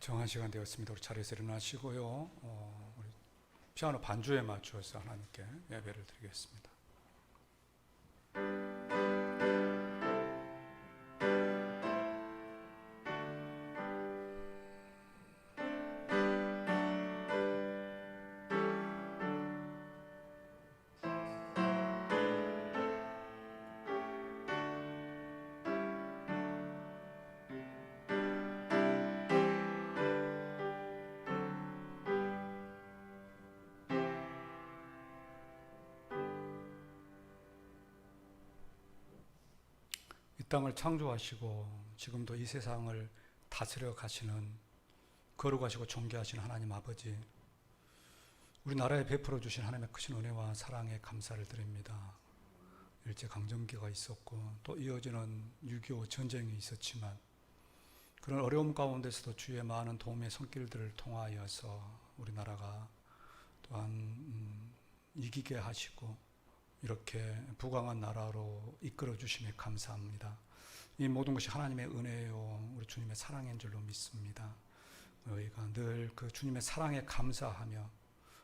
정한 시간 되었습니다. 우리 자리에서 일어나시고요. 우리 피아노 반주에 맞추어서 하나님께 예배를 드리겠습니다. 이 땅을 창조하시고 지금도 이 세상을 다스려 가시는, 거룩하시고 존귀하신 하나님 아버지, 우리나라에 베풀어 주신 하나님의 크신 은혜와 사랑에 감사를 드립니다. 일제강점기가 있었고 또 이어지는 6.25 전쟁이 있었지만 그런 어려움 가운데서도 주의 많은 도움의 손길들을 통하여서 우리나라가 또한 이기게 하시고 이렇게 부강한 나라로 이끌어 주심에 감사합니다. 이 모든 것이 하나님의 은혜요 우리 주님의 사랑인 줄로 믿습니다. 저희가 늘 그 주님의 사랑에 감사하며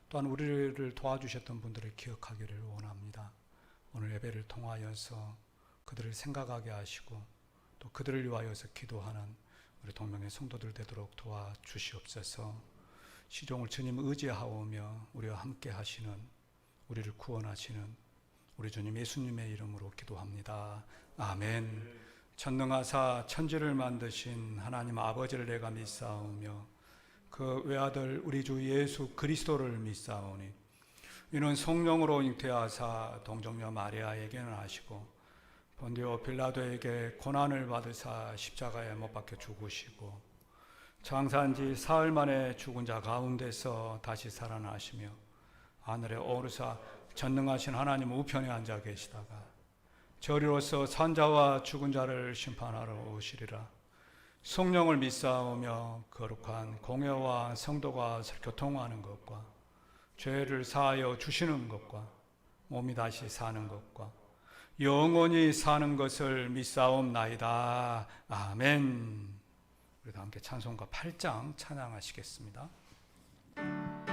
또한 우리를 도와주셨던 분들을 기억하기를 원합니다. 오늘 예배를 통하여서 그들을 생각하게 하시고 또 그들을 위하여서 기도하는 우리 동명의 성도들 되도록 도와주시옵소서. 시종을 주님 의지하오며 우리와 함께 하시는, 우리를 구원하시는 우리 주님 예수님의 이름으로 기도합니다. 아멘. 전능하사 천지를 만드신 하나님 아버지를 내가 믿사오며 그 외아들 우리 주 예수 그리스도를 믿사오니 이는 성령으로 잉태하사 동정녀 마리아에게는 하시고 본디오 빌라도에게 고난을 받으사 십자가에 못 박혀 죽으시고 장사한 지 사흘 만에 죽은 자 가운데서 다시 살아나시며 하늘에 오르사 전능하신 하나님 우편에 앉아 계시다가 저리로서 산자와 죽은 자를 심판하러 오시리라. 성령을 믿사오며 거룩한 공회와 성도가 교통하는 것과 죄를 사하여 주시는 것과 몸이 다시 사는 것과 영원히 사는 것을 믿사옵나이다. 아멘. 우리 다 함께 찬송가 8장 찬양하시겠습니다. 찬송합니다.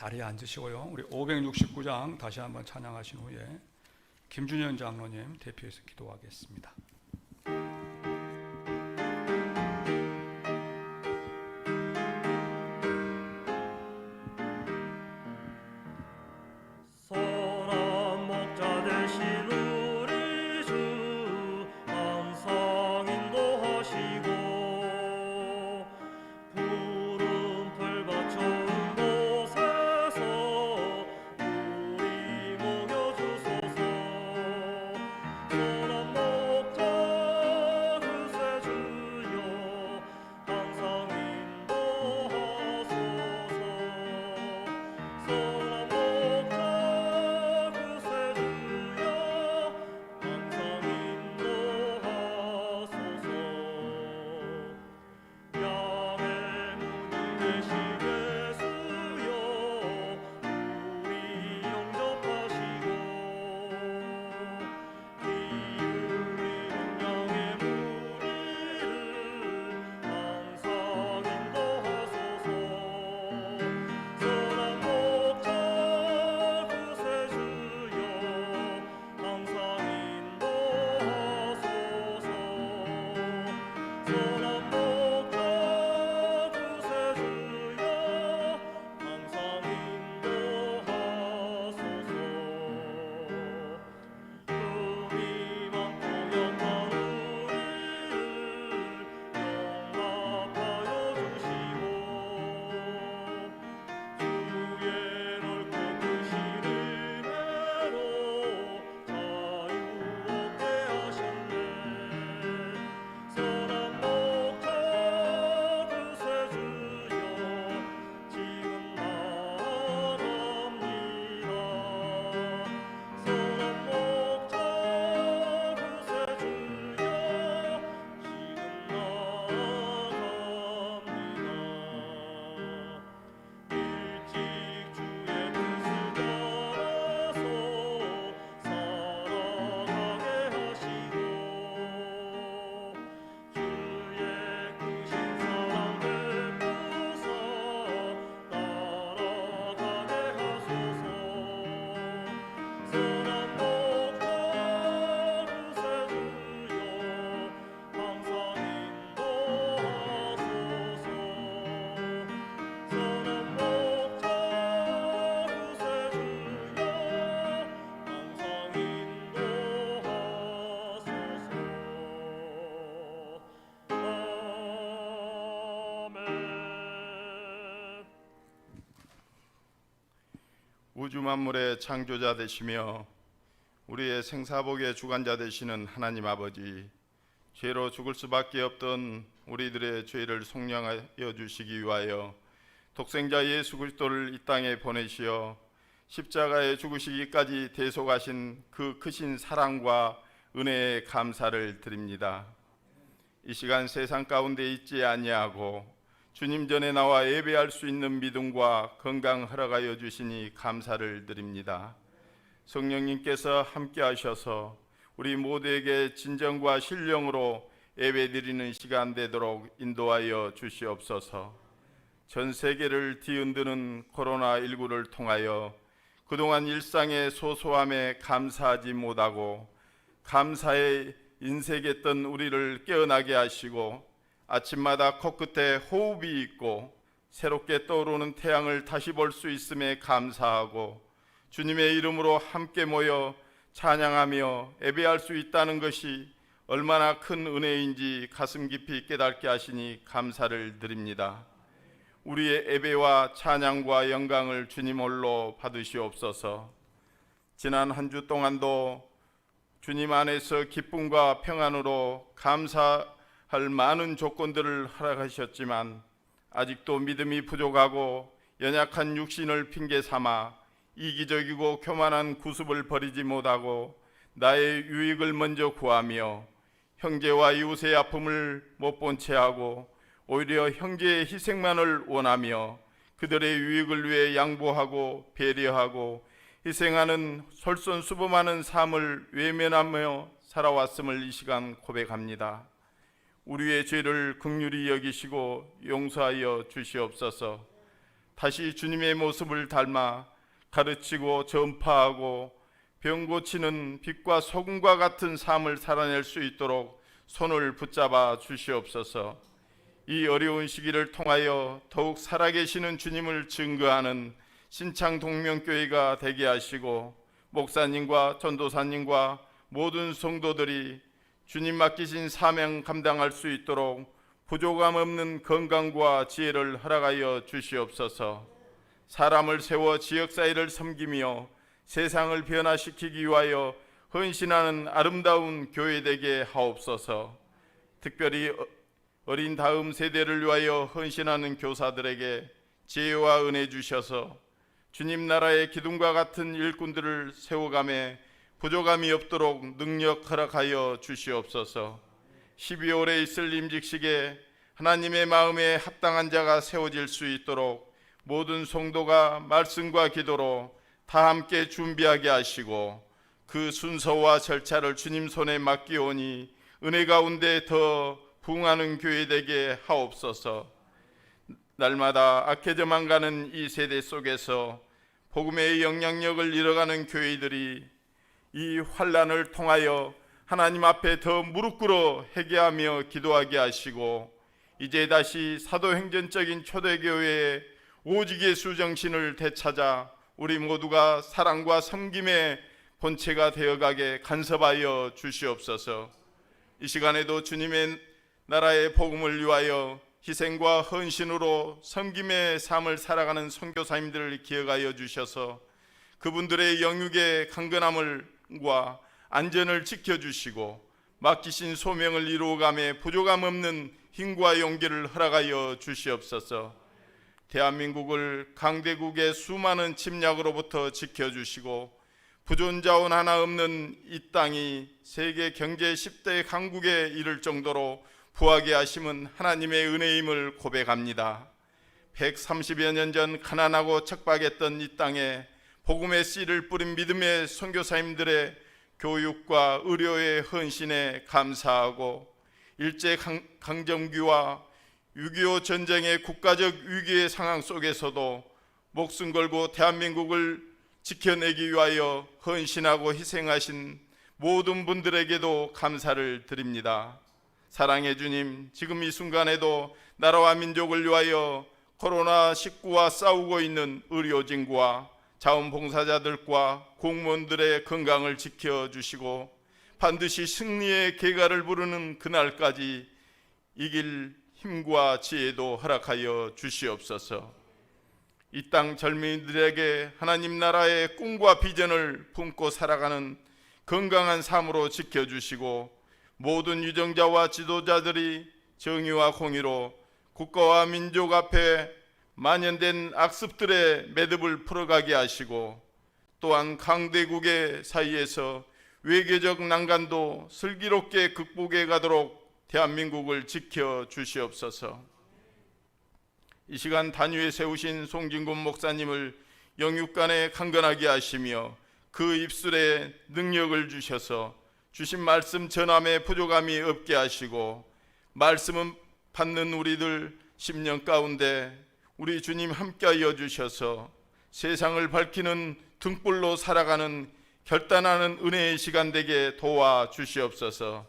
자리에 앉으시고요. 우리 569장 다시 한번 찬양하신 후에 김준현 장로님 대표해서 기도하겠습니다. 우주 만물의 창조자 되시며 우리의 생사복의 주관자 되시는 하나님 아버지, 죄로 죽을 수밖에 없던 우리들의 죄를 속량하여 주시기 위하여 독생자 예수 그리스도를 이 땅에 보내시어 십자가에 죽으시기까지 대속하신 그 크신 사랑과 은혜에 감사를 드립니다. 이 시간 세상 가운데 있지 아니하고 주님 전에 나와 예배할 수 있는 믿음과 건강 허락하여 주시니 감사를 드립니다. 성령님께서 함께 하셔서 우리 모두에게 진정과 신령으로 예배드리는 시간 되도록 인도하여 주시옵소서. 전 세계를 뒤흔드는 코로나19를 통하여 그동안 일상의 소소함에 감사하지 못하고 감사에 인색했던 우리를 깨어나게 하시고 아침마다 코끝에 호흡이 있고 새롭게 떠오르는 태양을 다시 볼 수 있음에 감사하고 주님의 이름으로 함께 모여 찬양하며 예배할 수 있다는 것이 얼마나 큰 은혜인지 가슴 깊이 깨닫게 하시니 감사를 드립니다. 우리의 예배와 찬양과 영광을 주님 홀로 받으시옵소서. 지난 한 주 동안도 주님 안에서 기쁨과 평안으로 감사할 많은 조건들을 허락하셨지만 아직도 믿음이 부족하고 연약한 육신을 핑계 삼아 이기적이고 교만한 구습을 버리지 못하고 나의 유익을 먼저 구하며 형제와 이웃의 아픔을 못 본 채 하고 오히려 형제의 희생만을 원하며 그들의 유익을 위해 양보하고 배려하고 희생하는 솔선수범하는 삶을 외면하며 살아왔음을 이 시간 고백합니다. 우리의 죄를 긍휼히 여기시고 용서하여 주시옵소서. 다시 주님의 모습을 닮아 가르치고 전파하고 병 고치는 빛과 소금과 같은 삶을 살아낼 수 있도록 손을 붙잡아 주시옵소서. 이 어려운 시기를 통하여 더욱 살아계시는 주님을 증거하는 신창 동명교회가 되게 하시고, 목사님과 전도사님과 모든 성도들이 주님 맡기신 사명 감당할 수 있도록 부족함 없는 건강과 지혜를 허락하여 주시옵소서. 사람을 세워 지역사회를 섬기며 세상을 변화시키기 위하여 헌신하는 아름다운 교회 되게 하옵소서. 특별히 어린 다음 세대를 위하여 헌신하는 교사들에게 지혜와 은혜 주셔서 주님 나라의 기둥과 같은 일꾼들을 세워가며 부족함이 없도록 능력 허락하여 주시옵소서. 12월에 있을 임직식에 하나님의 마음에 합당한 자가 세워질 수 있도록 모든 성도가 말씀과 기도로 다 함께 준비하게 하시고, 그 순서와 절차를 주님 손에 맡기오니 은혜 가운데 더 부흥하는 교회 되게 하옵소서. 날마다 악해져만 가는 이 세대 속에서 복음의 영향력을 잃어가는 교회들이 이 환난을 통하여 하나님 앞에 더 무릎 꿇어 회개하며 기도하게 하시고, 이제 다시 사도행전적인 초대교회의 오직 예수 정신을 되찾아 우리 모두가 사랑과 섬김의 본체가 되어가게 간섭하여 주시옵소서. 이 시간에도 주님의 나라의 복음을 위하여 희생과 헌신으로 섬김의 삶을 살아가는 선교사님들을 기억하여 주셔서 그분들의 영육의 강건함과 안전을 지켜주시고 맡기신 소명을 이루어가며 부족함 없는 힘과 용기를 허락하여 주시옵소서. 대한민국을 강대국의 수많은 침략으로부터 지켜주시고 부존자원 하나 없는 이 땅이 세계 경제 10대 강국에 이를 정도로 부하게 하심은 하나님의 은혜임을 고백합니다. 130여 년 전 가난하고 척박했던 이 땅에 복음의 씨를 뿌린 믿음의 선교사님들의 교육과 의료의 헌신에 감사하고, 일제강점기와 6.25 전쟁의 국가적 위기의 상황 속에서도 목숨 걸고 대한민국을 지켜내기 위하여 헌신하고 희생하신 모든 분들에게도 감사를 드립니다. 사랑의 주님, 지금 이 순간에도 나라와 민족을 위하여 코로나19와 싸우고 있는 의료진과 자원봉사자들과 공무원들의 건강을 지켜주시고 반드시 승리의 개가를 부르는 그날까지 이길 힘과 지혜도 허락하여 주시옵소서. 이 땅 젊은이들에게 하나님 나라의 꿈과 비전을 품고 살아가는 건강한 삶으로 지켜주시고, 모든 유정자와 지도자들이 정의와 공의로 국가와 민족 앞에 만연된 악습들의 매듭을 풀어가게 하시고, 또한 강대국의 사이에서 외교적 난간도 슬기롭게 극복해 가도록 대한민국을 지켜주시옵소서. 이 시간 단위에 세우신 송진군 목사님을 영육간에 강건하게 하시며 그 입술에 능력을 주셔서 주신 말씀 전함에 부족함이 없게 하시고, 말씀은 받는 우리들 10년 가운데 우리 주님 함께하여 주셔서 세상을 밝히는 등불로 살아가는 결단하는 은혜의 시간 되게 도와주시옵소서.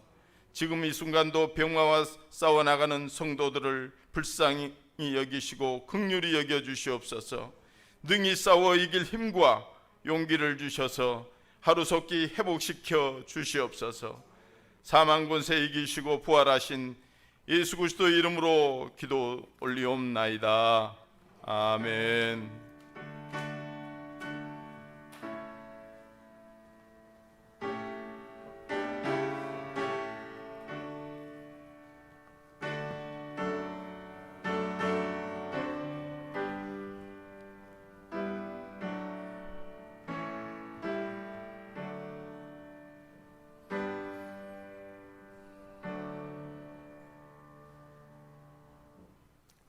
지금 이 순간도 병마와 싸워나가는 성도들을 불쌍히 여기시고 긍휼히 여겨주시옵소서. 능히 싸워 이길 힘과 용기를 주셔서 하루속히 회복시켜 주시옵소서. 사망 권세 이기시고 부활하신 예수 그리스도 이름으로 기도 올리옵나이다. 아멘.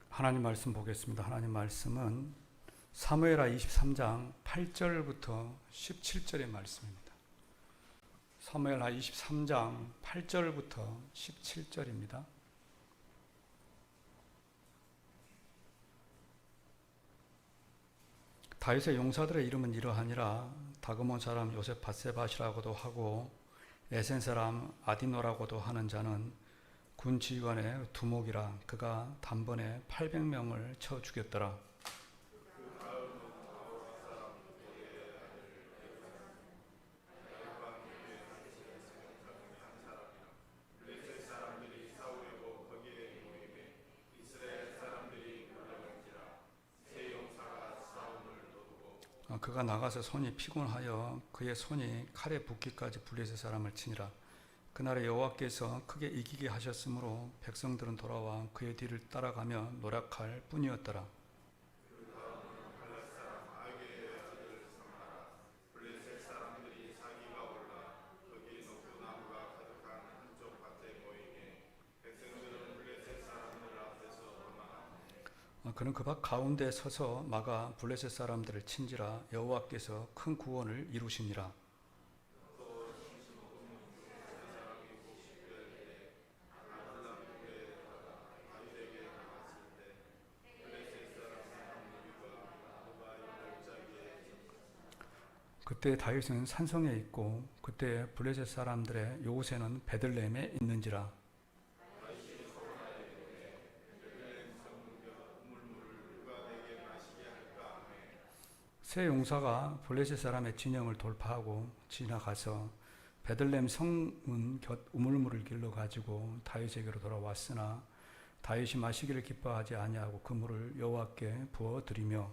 하나님 말씀 보겠습니다. 하나님 말씀은 사무엘하 23장 8절부터 17절의 말씀입니다. 사무엘하 23장 8절부터 17절입니다. 다윗의 용사들의 이름은 이러하니라. 다그몬 사람 요셉 바세바시라고도 하고 에센 사람 아디노라고도 하는 자는 군 지휘관의 두목이라. 그가 단번에 800명을 쳐 죽였더라. 그가 나가서 손이 피곤하여 그의 손이 칼에 붓기까지 블레셋 사람을 치니라. 그날에 여호와께서 크게 이기게 하셨으므로 백성들은 돌아와 그의 뒤를 따라가며 노력할 뿐이었더라. 그는 그 밭 가운데 서서 막아 블레셋 사람들을 친지라. 여호와께서 큰 구원을 이루시니라. 그때 다윗은 산성에 있고 그때 블레셋 사람들의 요새는 베들레헴에 있는지라. 세 용사가 블레셋 사람의 진영을 돌파하고 지나가서 베들레헴 성문 곁 우물물을 길러 가지고 다윗에게로 돌아왔으나 다윗이 마시기를 기뻐하지 아니하고 그 물을 여호와께 부어 드리며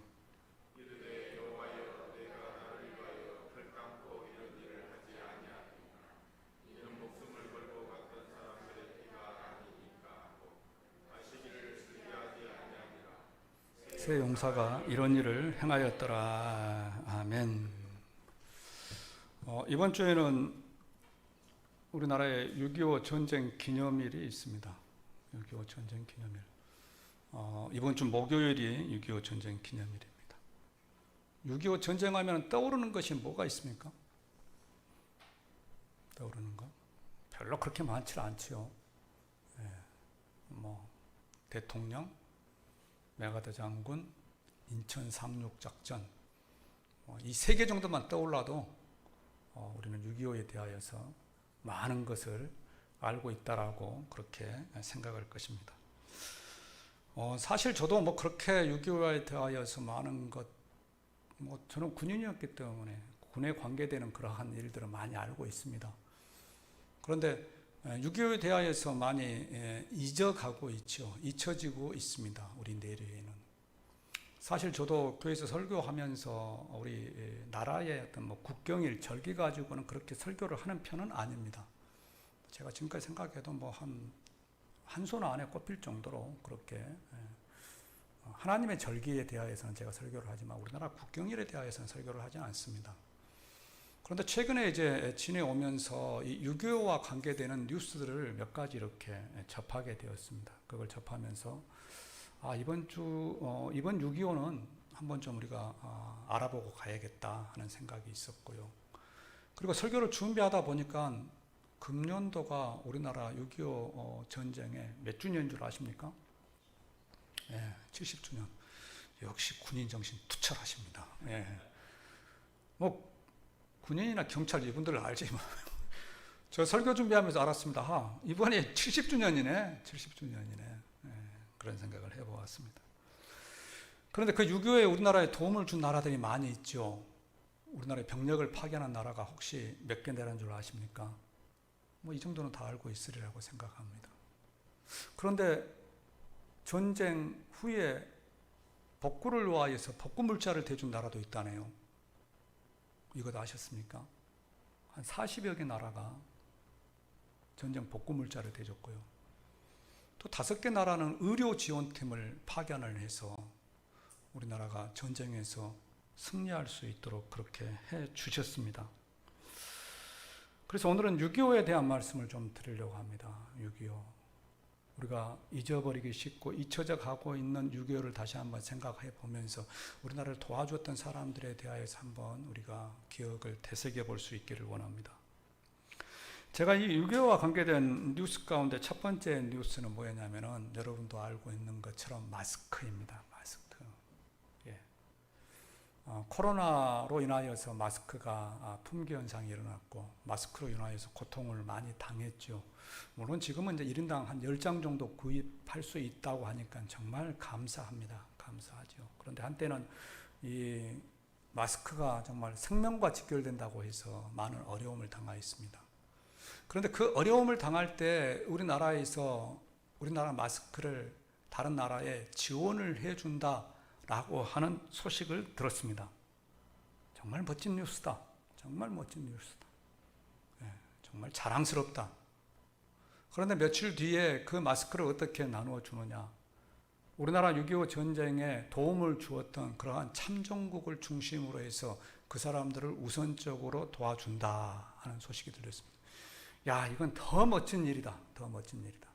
세 용사가 이런 일을 행하였더라. 아멘. 이번 주에는 우리나라에 6.25 전쟁 기념일이 있습니다. 6.25 전쟁 기념일. 이번 주 목요일이 6.25 전쟁 기념일입니다. 6.25 전쟁하면 떠오르는 것이 뭐가 있습니까? 떠오르는 거? 별로 그렇게 많지 않지요. 대통령, 메가더 장군, 인천 상륙작전, 이 세 개 정도만 떠올라도 우리는 6.25에 대하여서 많은 것을 알고 있다라고 그렇게 생각할 것입니다. 사실 저도 그렇게 6.25에 대하여서 많은 것, 저는 군인이었기 때문에 군에 관계되는 그러한 일들을 많이 알고 있습니다. 그런데 6.25에 대하여서 많이 잊어가고 있죠. 잊혀지고 있습니다. 우리 내류에는. 사실 저도 교회에서 설교하면서 우리 나라의 어떤 국경일 절기 가지고는 그렇게 설교를 하는 편은 아닙니다. 제가 지금까지 생각해도 한 손 안에 꼽힐 정도로 그렇게 하나님의 절기에 대하여서는 제가 설교를 하지만 우리나라 국경일에 대하여서는 설교를 하지 않습니다. 그런데 최근에 이제 지내오면서 이 6.25와 관계되는 뉴스들을 몇 가지 이렇게 접하게 되었습니다. 그걸 접하면서 이번 6.25는 한번 좀 우리가 알아보고 가야겠다 하는 생각이 있었고요. 그리고 설교를 준비하다 보니까 금년도가 우리나라 6.25 전쟁의 몇 주년인 줄 아십니까? 70주년. 역시 군인 정신 투철하십니다. 군인이나 경찰 이분들을 알지만 저 설교 준비하면서 알았습니다. 이번에 70주년이네. 70주년이네. 그런 생각을 해보았습니다. 그런데 그 6.25에 우리나라에 도움을 준 나라들이 많이 있죠. 우리나라에 병력을 파견한 나라가 혹시 몇 개 되는 줄 아십니까? 이 정도는 다 알고 있으리라고 생각합니다. 그런데 전쟁 후에 복구를 위하여서 복구 물자를 대준 나라도 있다네요. 이거 아셨습니까? 한 40여 개 나라가 전쟁 복구 물자를 대줬고요. 또 5개 나라는 의료 지원팀을 파견을 해서 우리나라가 전쟁에서 승리할 수 있도록 그렇게 해 주셨습니다. 그래서 오늘은 6.25에 대한 말씀을 좀 드리려고 합니다. 6.25. 우리가 잊어버리기 쉽고 잊혀져 가고 있는 6.25를 다시 한번 생각해 보면서 우리나라를 도와주었던 사람들에 대하여서 한번 우리가 기억을 되새겨 볼 수 있기를 원합니다. 제가 이 6.25와 관계된 뉴스 가운데 첫 번째 뉴스는 뭐였냐면은 여러분도 알고 있는 것처럼 마스크입니다. 마스크. 코로나로 인하여서 마스크가 품귀 현상이 일어났고 마스크로 인하여서 고통을 많이 당했죠. 물론 지금은 이제 1인당 한 10장 정도 구입할 수 있다고 하니까 정말 감사합니다. 감사하죠. 그런데 한때는 이 마스크가 정말 생명과 직결된다고 해서 많은 어려움을 당하였습니다. 그런데 그 어려움을 당할 때 우리나라 마스크를 다른 나라에 지원을 해준다라고 하는 소식을 들었습니다. 정말 멋진 뉴스다. 정말 멋진 뉴스다. 정말 자랑스럽다. 그런데 며칠 뒤에 그 마스크를 어떻게 나누어 주느냐. 우리나라 6.25 전쟁에 도움을 주었던 그러한 참전국을 중심으로 해서 그 사람들을 우선적으로 도와준다 하는 소식이 들렸습니다. 야, 이건 더 멋진 일이다. 더 멋진 일이다.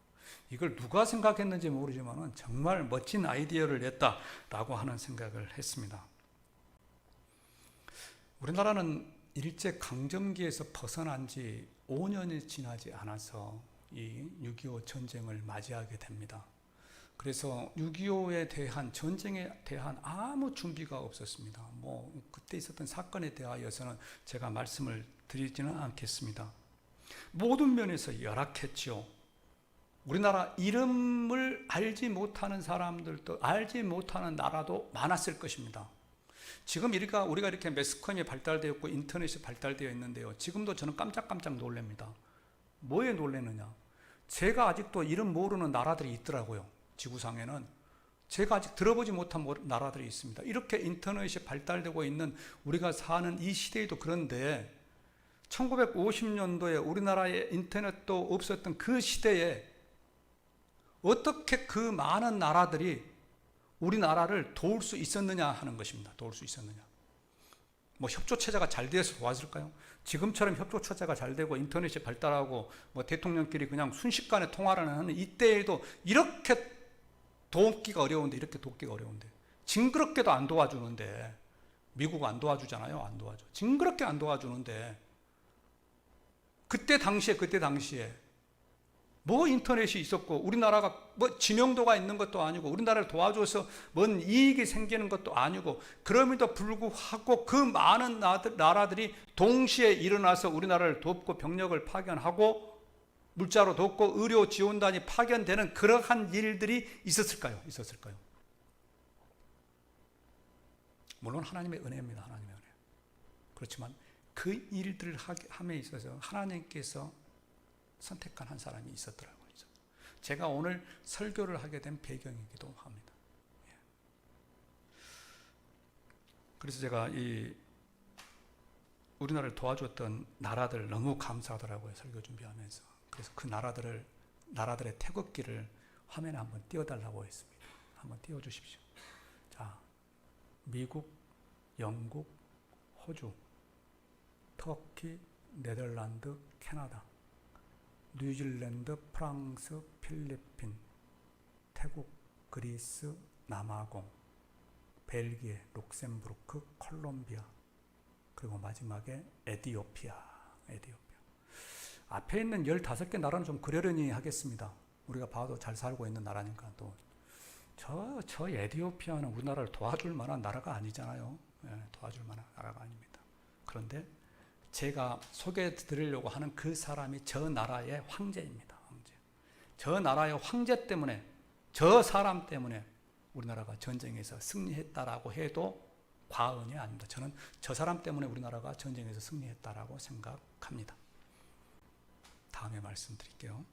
이걸 누가 생각했는지 모르지만 정말 멋진 아이디어를 냈다라고 하는 생각을 했습니다. 우리나라는 일제 강점기에서 벗어난 지 5년이 지나지 않아서 이 6.25 전쟁을 맞이하게 됩니다. 그래서 6.25에 대한 전쟁에 대한 아무 준비가 없었습니다. 그때 있었던 사건에 대하여서는 제가 말씀을 드리지는 않겠습니다. 모든 면에서 열악했죠. 우리나라 이름을 알지 못하는 사람들도 알지 못하는 나라도 많았을 것입니다. 지금 우리가 이렇게 매스컴이 발달되었고 인터넷이 발달되어 있는데요. 지금도 저는 깜짝깜짝 놀랍니다. 뭐에 놀라느냐? 제가 아직도 이름 모르는 나라들이 있더라고요. 지구상에는 제가 아직 들어보지 못한 나라들이 있습니다. 이렇게 인터넷이 발달되고 있는 우리가 사는 이 시대에도 그런데 1950년도에 우리나라에 인터넷도 없었던 그 시대에 어떻게 그 많은 나라들이 우리나라를 도울 수 있었느냐 하는 것입니다. 도울 수 있었느냐. 협조체제가 잘 되어서 도왔을까요? 지금처럼 협조체제가 잘 되고 인터넷이 발달하고 대통령끼리 그냥 순식간에 통화를 하는 이때에도 이렇게 돕기가 어려운데 징그럽게도 안 도와주는데 미국 안 도와주잖아요. 안 도와줘. 징그럽게 안 도와주는데 그때 당시에 인터넷이 있었고 우리나라가 지명도가 있는 것도 아니고 우리나라를 도와줘서 뭔 이익이 생기는 것도 아니고 그럼에도 불구하고 그 많은 나라들이 동시에 일어나서 우리나라를 돕고 병력을 파견하고 물자로 돕고 의료 지원단이 파견되는 그러한 일들이 있었을까요? 물론 하나님의 은혜입니다. 하나님의 은혜. 그렇지만 그 일들을 함에 있어서 하나님께서 선택한 한 사람이 있었더라고요. 제가 오늘 설교를 하게 된 배경이기도 합니다. 그래서 제가 우리나라를 도와줬던 나라들 너무 감사하더라고요. 설교 준비하면서. 그래서 그 나라들의 태극기를 화면에 한번 띄워달라고 했습니다. 한번 띄워주십시오. 자, 미국, 영국, 호주, 터키, 네덜란드, 캐나다, 뉴질랜드, 프랑스, 필리핀, 태국, 그리스, 남아공, 벨기에, 룩셈부르크, 콜롬비아, 그리고 마지막에 에티오피아. 앞에 있는 15개 나라는 좀 그러려니 하겠습니다. 우리가 봐도 잘 살고 있는 나라니까 또. 저 에티오피아는 우리나라를 도와줄 만한 나라가 아니잖아요. 도와줄 만한 나라가 아닙니다. 그런데 제가 소개해 드리려고 하는 그 사람이 저 나라의 황제입니다. 저 나라의 황제 때문에, 저 사람 때문에 우리나라가 전쟁에서 승리했다라고 해도 과언이 아닙니다. 저는 저 사람 때문에 우리나라가 전쟁에서 승리했다라고 생각합니다. 다음에 말씀드릴게요.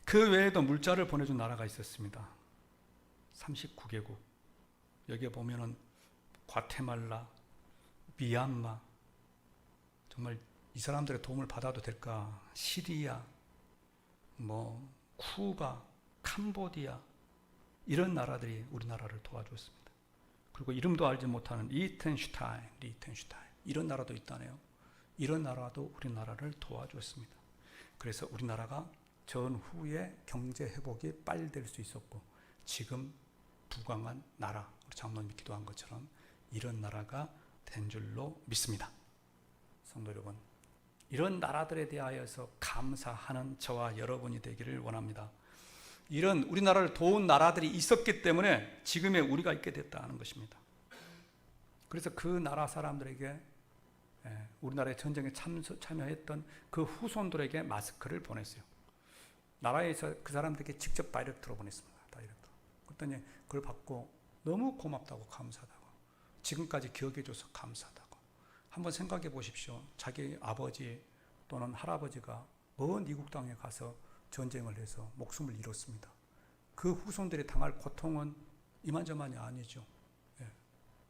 그 외에도 물자를 보내준 나라가 있었습니다. 39개국. 여기에 보면은 과테말라, 미얀마, 정말 이 사람들의 도움을 받아도 될까? 시리아, 쿠바, 캄보디아 이런 나라들이 우리나라를 도와줬습니다. 그리고 이름도 알지 못하는 리텐슈타인 이런 나라도 있다네요. 이런 나라도 우리나라를 도와줬습니다. 그래서 우리나라가 전후에 경제 회복이 빨리 될 수 있었고 지금 부강한 나라, 우리 장로님이 기도한 것처럼 이런 나라가 된 줄로 믿습니다. 성도 여러분, 이런 나라들에 대하여서 감사하는 저와 여러분이 되기를 원합니다. 이런 우리나라를 도운 나라들이 있었기 때문에 지금의 우리가 있게 됐다는 것입니다. 그래서 그 나라 사람들에게 우리나라의 전쟁에 참여했던 그 후손들에게 마스크를 보냈어요. 나라에서 그 사람들에게 직접 다이렉트로 보냈습니다. 다이렉트. 그랬더니 그걸 받고 너무 고맙다고, 감사하다고, 지금까지 기억해줘서 감사하다고. 한번 생각해 보십시오. 자기 아버지 또는 할아버지가 먼 이국 땅에 가서 전쟁을 해서 목숨을 잃었습니다. 그 후손들이 당할 고통은 이만저만이 아니죠.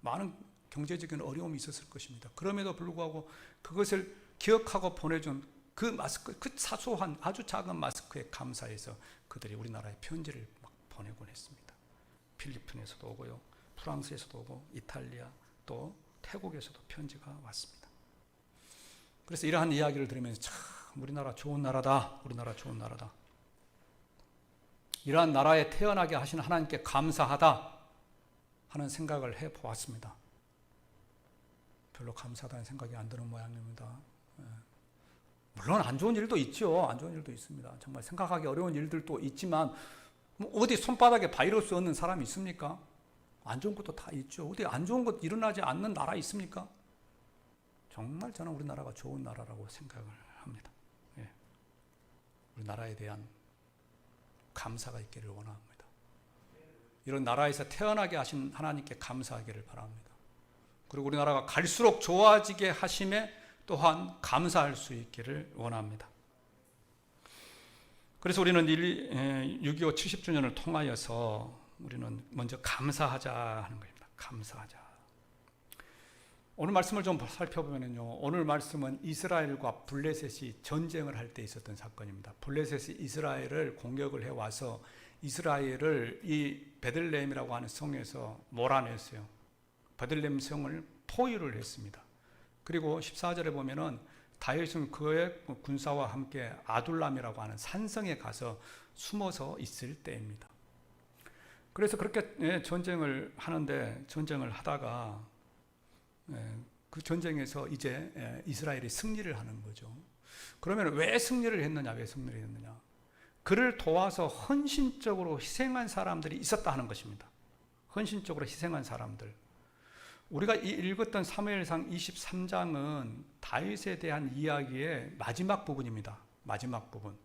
많은 경제적인 어려움이 있었을 것입니다. 그럼에도 불구하고 그것을 기억하고 보내준 그 마스크, 그 사소한 아주 작은 마스크에 감사해서 그들이 우리나라에 편지를 막 보내곤 했습니다. 필리핀에서도 오고요, 프랑스에서도 오고, 이탈리아 또 태국에서도 편지가 왔습니다. 그래서 이러한 이야기를 들으면서 참 우리나라 좋은 나라다, 우리나라 좋은 나라다, 이러한 나라에 태어나게 하신 하나님께 감사하다 하는 생각을 해보았습니다. 별로 감사하다는 생각이 안 드는 모양입니다. 물론 안 좋은 일도 있죠. 안 좋은 일도 있습니다. 정말 생각하기 어려운 일들도 있지만 뭐 어디 손바닥에 바이러스 얻는 사람이 있습니까? 안 좋은 것도 다 있죠. 어디 안 좋은 것 일어나지 않는 나라 있습니까? 정말 저는 우리나라가 좋은 나라라고 생각을 합니다. 우리나라에 대한 감사가 있기를 원합니다. 이런 나라에서 태어나게 하신 하나님께 감사하기를 바랍니다. 그리고 우리나라가 갈수록 좋아지게 하심에 또한 감사할 수 있기를 원합니다. 그래서 우리는 6.25 70주년을 통하여서 우리는 먼저 감사하자 하는 겁니다. 감사하자. 오늘 말씀을 좀 살펴보면요, 오늘 말씀은 이스라엘과 블레셋이 전쟁을 할 때 있었던 사건입니다. 블레셋이 이스라엘을 공격을 해와서 이스라엘을 이 베들레헴이라고 하는 성에서 몰아냈어요. 베들레헴 성을 포위를 했습니다. 그리고 14절에 보면은 다윗은 그의 군사와 함께 아둘람이라고 하는 산성에 가서 숨어서 있을 때입니다. 그래서 그렇게 전쟁을 하는데, 전쟁을 하다가 그 전쟁에서 이제 이스라엘이 승리를 하는 거죠. 그러면 왜 승리를 했느냐? 왜 승리를 했느냐? 그를 도와서 헌신적으로 희생한 사람들이 있었다 하는 것입니다. 헌신적으로 희생한 사람들. 우리가 읽었던 사무엘상 23장은 다윗에 대한 이야기의 마지막 부분입니다. 마지막 부분.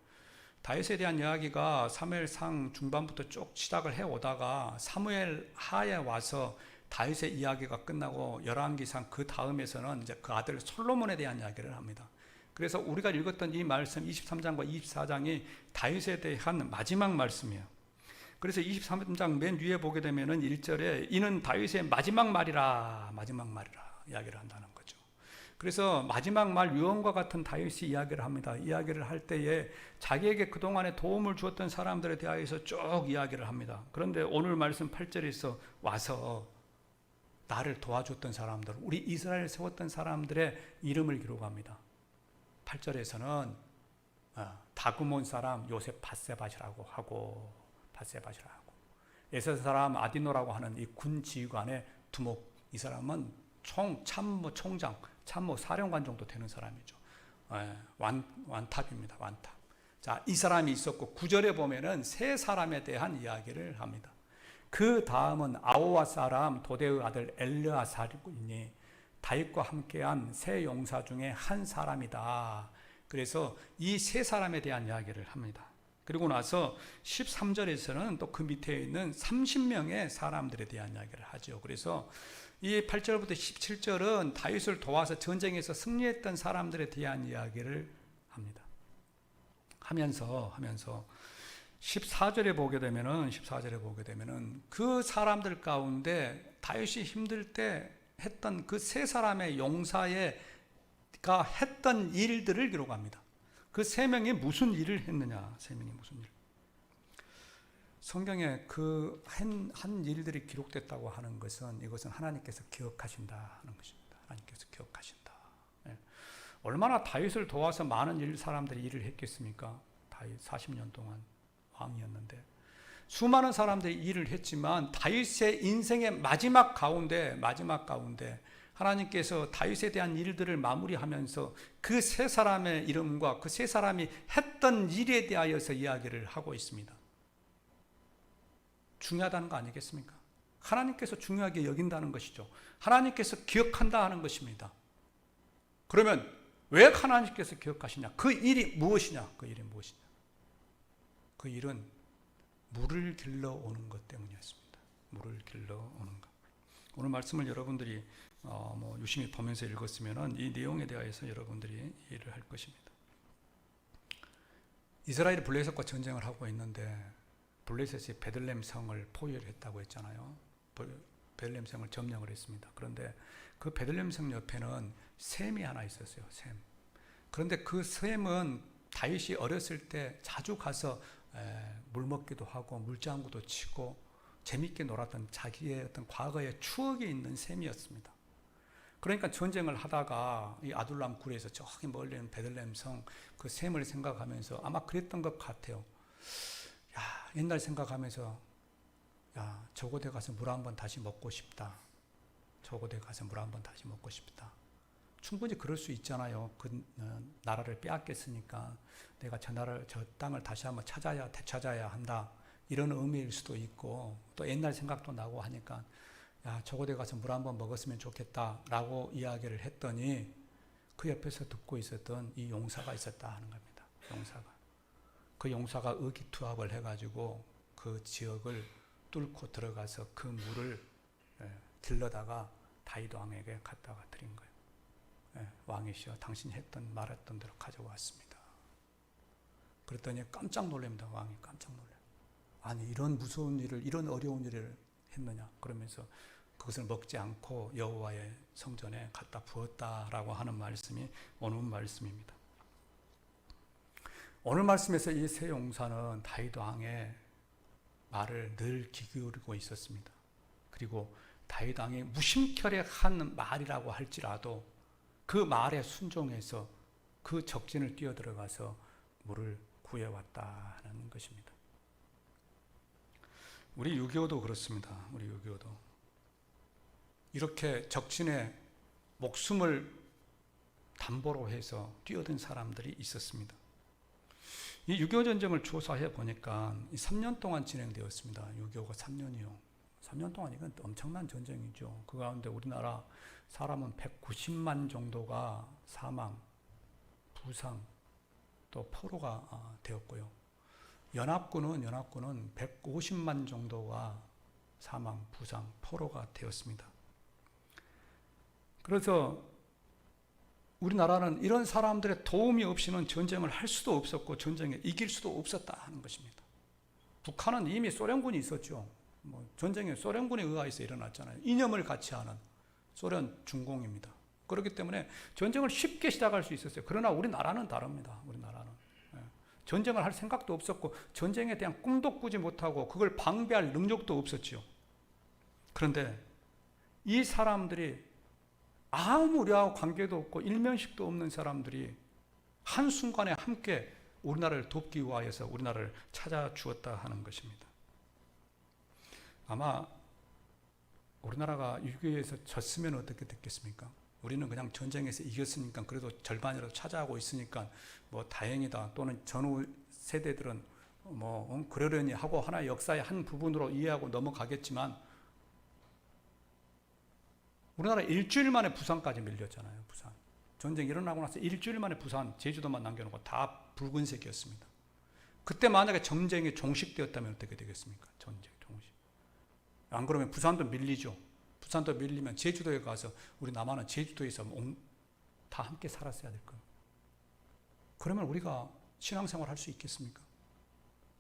다윗에 대한 이야기가 사무엘상 중반부터 쭉 시작을 해오다가 사무엘 하에 와서 다윗의 이야기가 끝나고 열왕기상 그 다음에서는 이제 그 아들 솔로몬에 대한 이야기를 합니다. 그래서 우리가 읽었던 이 말씀 23장과 24장이 다윗에 대한 마지막 말씀이에요. 그래서 23장 맨 위에 보게 되면은 1절에 이는 다윗의 마지막 말이라 이야기를 한다는 거죠. 그래서 마지막 말 유언과 같은 다윗이 이야기를 합니다. 이야기를 할 때에 자기에게 그동안에 도움을 주었던 사람들에 대하여서 쭉 이야기를 합니다. 그런데 오늘 말씀 8절에서 와서 나를 도와줬던 사람들, 우리 이스라엘 세웠던 사람들의 이름을 기록합니다. 8절에서는 다그몬 사람 요셉 바세바시라고 하고, 에서 사람 아디노라고 하는 이 군 지휘관의 두목, 이 사람은 참모 총장, 참모 사령관 정도 되는 사람이죠. 완탑입니다. 완탑. 자, 이 사람이 있었고 9절에 보면은 세 사람에 대한 이야기를 합니다. 그 다음은 아호와 사람 도대의 아들 엘르아살이니 다윗과 함께한 세 용사 중에 한 사람이다. 그래서 이 세 사람에 대한 이야기를 합니다. 그리고 나서 13절에서는 또 그 밑에 있는 30명의 사람들에 대한 이야기를 하죠. 그래서 이 8절부터 17절은 다윗을 도와서 전쟁에서 승리했던 사람들에 대한 이야기를 합니다. 하면서 14절에 보게 되면은 그 사람들 가운데 다윗이 힘들 때 했던 그 세 사람의 용사가 했던 일들을 기록합니다. 그 세 명이 무슨 일을 했느냐? 세 명이 무슨 일? 성경에 그 한 일들이 기록됐다고 하는 것은 이것은 하나님께서 기억하신다 하는 것입니다. 하나님께서 기억하신다. 얼마나 다윗을 도와서 많은 사람들이 일을 했겠습니까? 다윗 40년 동안 왕이었는데 수많은 사람들이 일을 했지만 다윗의 인생의 마지막 가운데 하나님께서 다윗에 대한 일들을 마무리하면서 그 세 사람의 이름과 그 세 사람이 했던 일에 대하여서 이야기를 하고 있습니다. 중요하다는 거 아니겠습니까? 하나님께서 중요하게 여긴다는 것이죠. 하나님께서 기억한다 하는 것입니다. 그러면 왜 하나님께서 기억하시냐? 그 일이 무엇이냐? 그 일이 무엇이냐? 그 일은 물을 길러 오는 것 때문이었습니다. 물을 길러 오는 것. 오늘 말씀을 여러분들이 유심히 보면서 읽었으면 이 내용에 대해서 여러분들이 이해를 할 것입니다. 이스라엘이 블레셋과 전쟁을 하고 있는데 블레셋이 베들레헴 성을 포위를 했다고 했잖아요. 베들레헴 성을 점령을 했습니다. 그런데 그 베들레헴 성 옆에는 샘이 하나 있었어요. 샘. 그런데 그 샘은 다윗이 어렸을 때 자주 가서 물 먹기도 하고 물장구도 치고 재밌게 놀았던 자기의 어떤 과거의 추억이 있는 샘이었습니다. 그러니까 전쟁을 하다가 이 아둘람 굴에서 저기 멀리 있는 베들레헴 성 그 샘을 생각하면서 아마 그랬던 것 같아요. 옛날 생각하면서 저곳에 가서 물 한번 다시 먹고 싶다. 저곳에 가서 물 한번 다시 먹고 싶다. 충분히 그럴 수 있잖아요. 그 나라를 빼앗겼으니까 내가 저 땅을 다시 한번 되찾아야 한다. 이런 의미일 수도 있고 또 옛날 생각도 나고 하니까 저곳에 가서 물 한번 먹었으면 좋겠다라고 이야기를 했더니 그 옆에서 듣고 있었던 이 용사가 있었다 하는 겁니다. 용사가. 그 용사가 의기투합을 해가지고 그 지역을 뚫고 들어가서 그 물을 길러다가 다윗 왕에게 갖다가 드린 거예요. 왕이시여 당신이 말했던 대로 가져왔습니다. 그랬더니 깜짝 놀랍니다. 왕이 깜짝 놀라요. 아니 이런 무서운 일을 이런 어려운 일을 했느냐 그러면서 그것을 먹지 않고 여호와의 성전에 갖다 부었다라고 하는 말씀이 오늘 말씀입니다. 오늘 말씀에서 이 세 용사는 다윗 왕의 말을 늘 귀 기울이고 있었습니다. 그리고 다윗 왕이 무심결에 한 말이라고 할지라도 그 말에 순종해서 그 적진을 뛰어들어가서 물을 구해왔다는 것입니다. 우리 6.25도 그렇습니다. 우리 6.25도 이렇게 적진에 목숨을 담보로 해서 뛰어든 사람들이 있었습니다. 이 6.25 전쟁을 조사해 보니까 3년 동안 진행되었습니다. 6.25가 3년이요. 3년 동안 이건 엄청난 전쟁이죠. 그 가운데 우리나라 사람은 190만 정도가 사망, 부상, 또 포로가 되었고요. 연합군은 150만 정도가 사망, 부상, 포로가 되었습니다. 그래서 우리나라는 이런 사람들의 도움이 없이는 전쟁을 할 수도 없었고 전쟁에 이길 수도 없었다 하는 것입니다. 북한은 이미 소련군이 있었죠. 전쟁이 소련군에 의해서 일어났잖아요. 이념을 같이 하는 소련 중공입니다. 그렇기 때문에 전쟁을 쉽게 시작할 수 있었어요. 그러나 우리나라는 다릅니다. 우리나라는 전쟁을 할 생각도 없었고 전쟁에 대한 꿈도 꾸지 못하고 그걸 방비할 능력도 없었죠. 그런데 이 사람들이 아무 우리하고 관계도 없고 일면식도 없는 사람들이 한순간에 함께 우리나라를 돕기 위하여서 우리나라를 찾아주었다 하는 것입니다. 아마 우리나라가 6.25에서 졌으면 어떻게 됐겠습니까? 우리는 그냥 전쟁에서 이겼으니까 그래도 절반이라도 차지하고 있으니까 다행이다. 또는 전후 세대들은 그러려니 하고 하나의 역사의 한 부분으로 이해하고 넘어가겠지만 우리나라 일주일 만에 부산까지 밀렸잖아요. 부산. 전쟁이 일어나고 나서 일주일 만에 부산, 제주도만 남겨놓고 다 붉은색이었습니다. 그때 만약에 전쟁이 종식되었다면 어떻게 되겠습니까? 전쟁 종식. 안 그러면 부산도 밀리죠. 부산도 밀리면 제주도에 가서 우리 남한은 제주도에서 다 함께 살았어야 될 거예요. 그러면 우리가 신앙생활 할 수 있겠습니까?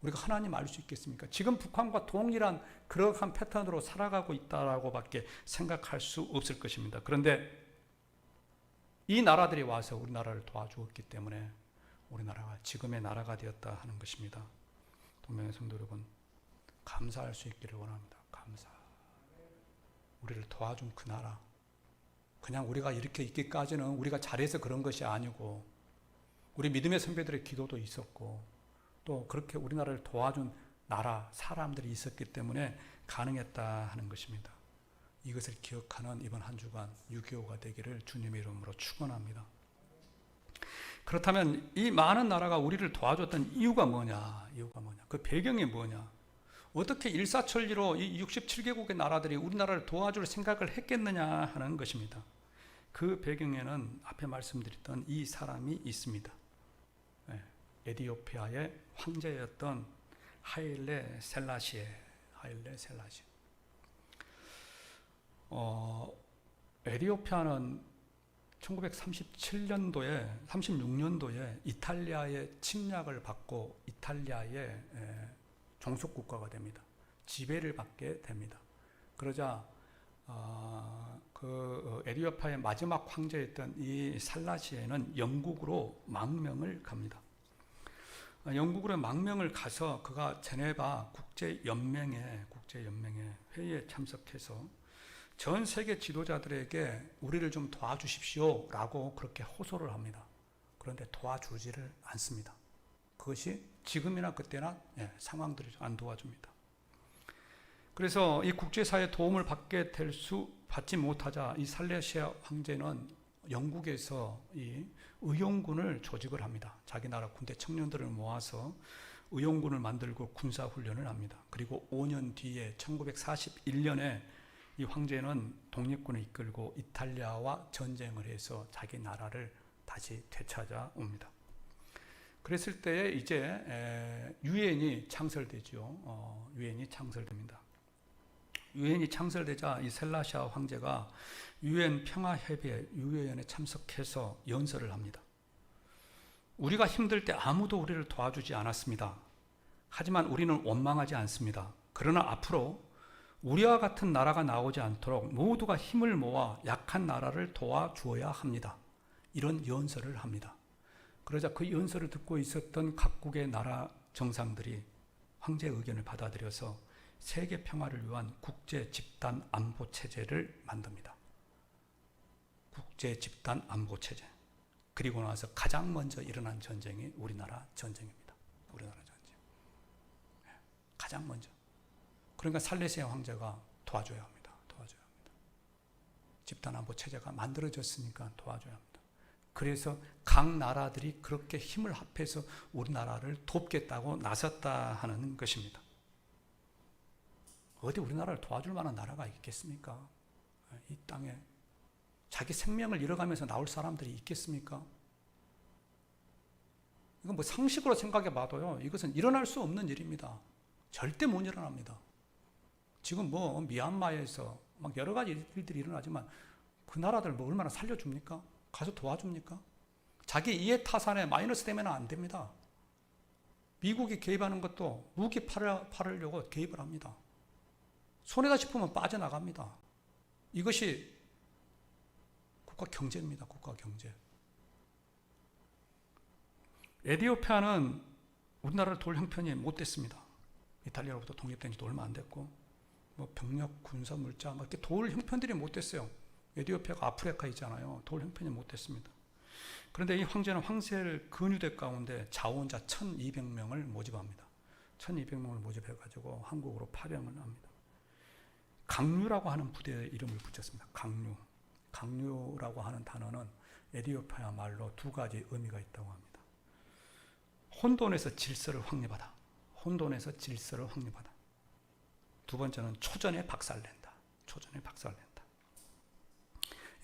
우리가 하나님 알 수 있겠습니까? 지금 북한과 동일한 그러한 패턴으로 살아가고 있다라고밖에 생각할 수 없을 것입니다. 그런데 이 나라들이 와서 우리나라를 도와주었기 때문에 우리나라가 지금의 나라가 되었다 하는 것입니다. 동명의 성도 여러분, 감사할 수 있기를 원합니다. 감사. 우리를 도와준 그 나라. 그냥 우리가 이렇게 있기까지는 우리가 잘해서 그런 것이 아니고 우리 믿음의 선배들의 기도도 있었고 또 그렇게 우리나라를 도와준 나라, 사람들이 있었기 때문에 가능했다 하는 것입니다. 이것을 기억하는 이번 한 주간 6.25가 되기를 주님의 이름으로 축원합니다. 그렇다면 이 많은 나라가 우리를 도와줬던 이유가 뭐냐? 그 배경이 뭐냐? 어떻게 일사천리로 이 67개국의 나라들이 우리나라를 도와줄 생각을 했겠느냐 하는 것입니다. 그 배경에는 앞에 말씀드렸던 이 사람이 있습니다. 에티오피아의 황제였던 하일레 셀라시에. 에티오피아는 36년도에 이탈리아의 침략을 받고 이탈리아의 종속 국가가 됩니다. 지배를 받게 됩니다. 그러자 에티오피아의 마지막 황제였던 이 살라시에는 영국으로 망명을 갑니다. 영국으로 망명을 가서 그가 제네바 국제연맹의 회의에 참석해서 전 세계 지도자들에게 우리를 좀 도와주십시오 라고 그렇게 호소를 합니다. 그런데 도와주지를 않습니다. 그것이 지금이나 그때나 상황들이 안 도와줍니다. 그래서 이 국제사회의 도움을 받지 못하자 이 살레시아 황제는 영국에서 이 의용군을 조직을 합니다. 자기 나라 군대 청년들을 모아서 의용군을 만들고 군사훈련을 합니다. 그리고 5년 뒤에 1941년에 이 황제는 독립군을 이끌고 이탈리아와 전쟁을 해서 자기 나라를 다시 되찾아옵니다. 그랬을 때에 이제 유엔이 창설되죠. 유엔이 창설됩니다. 유엔이 창설되자 이 셀라시아 황제가 유엔 평화협의회 유엔에 참석해서 연설을 합니다. 우리가 힘들 때 아무도 우리를 도와주지 않았습니다. 하지만 우리는 원망하지 않습니다. 그러나 앞으로 우리와 같은 나라가 나오지 않도록 모두가 힘을 모아 약한 나라를 도와주어야 합니다. 이런 연설을 합니다. 그러자 그 연설을 듣고 있었던 각국의 나라 정상들이 황제의 의견을 받아들여서 세계 평화를 위한 국제 집단 안보 체제를 만듭니다. 국제 집단 안보 체제. 그리고 나서 가장 먼저 일어난 전쟁이 우리나라 전쟁입니다. 우리나라 전쟁. 가장 먼저. 그러니까 살레시아 황제가 도와줘야 합니다. 집단 안보 체제가 만들어졌으니까 도와줘야 합니다. 그래서 각 나라들이 그렇게 힘을 합해서 우리나라를 돕겠다고 나섰다 하는 것입니다. 어디 우리나라를 도와줄 만한 나라가 있겠습니까? 이 땅에 자기 생명을 잃어가면서 나올 사람들이 있겠습니까? 이건 뭐 상식으로 생각해 봐도요, 이것은 일어날 수 없는 일입니다. 절대 못 일어납니다. 지금 뭐 미얀마에서 막 여러 가지 일들이 일어나지만 그 나라들 뭐 얼마나 살려줍니까? 가서 도와줍니까? 자기 이해 타산에 마이너스 되면 안 됩니다. 미국이 개입하는 것도 무기 팔으려고 개입을 합니다. 손해다 싶으면 빠져나갑니다. 이것이 국가 경제입니다. 국가 경제. 에티오피아는 우리나라를 도울 형편이 못 됐습니다. 이탈리아로부터 독립된 지도 얼마 안 됐고, 뭐 병력, 군사, 물자, 막 이렇게 도울 형편들이 못 됐어요. 에티오피아가 아프리카에 있잖아요. 도울 형편이 못 됐습니다. 그런데 이 황제는 황제를 근유대 가운데 자원자 1200명을 모집합니다. 1200명을 모집해가지고 한국으로 파병을 합니다. 강류라고 하는 부대의 이름을 붙였습니다. 강류. 강류라고 하는 단어는 에티오피아 말로 두 가지 의미가 있다고 합니다. 혼돈에서 질서를 확립하다. 혼돈에서 질서를 확립하다. 두 번째는 초전에 박살낸다. 초전에 박살낸다.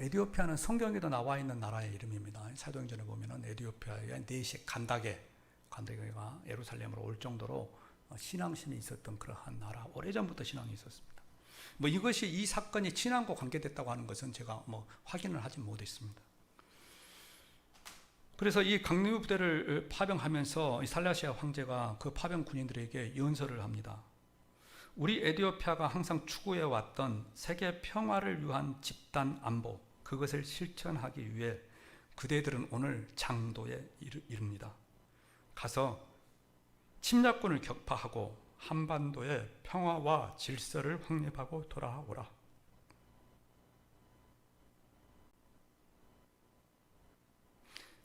에티오피아는 성경에도 나와 있는 나라의 이름입니다. 사도행전에 보면은 에티오피아의 내시 간다게가 예루살렘으로 올 정도로 신앙심이 있었던 그러한 나라. 오래전부터 신앙이 있었습니다. 뭐 이것이 이 사건이 신앙과 관계됐다고 하는 것은 제가 뭐 확인을 하지 못했습니다. 그래서 이 강류 부대를 파병하면서 이 살라시아 황제가 그 파병 군인들에게 연설을 합니다. 우리 에티오피아가 항상 추구해왔던 세계 평화를 위한 집단 안보, 그것을 실천하기 위해 그대들은 오늘 장도에 이릅니다. 가서 침략군을 격파하고 한반도의 평화와 질서를 확립하고 돌아오라.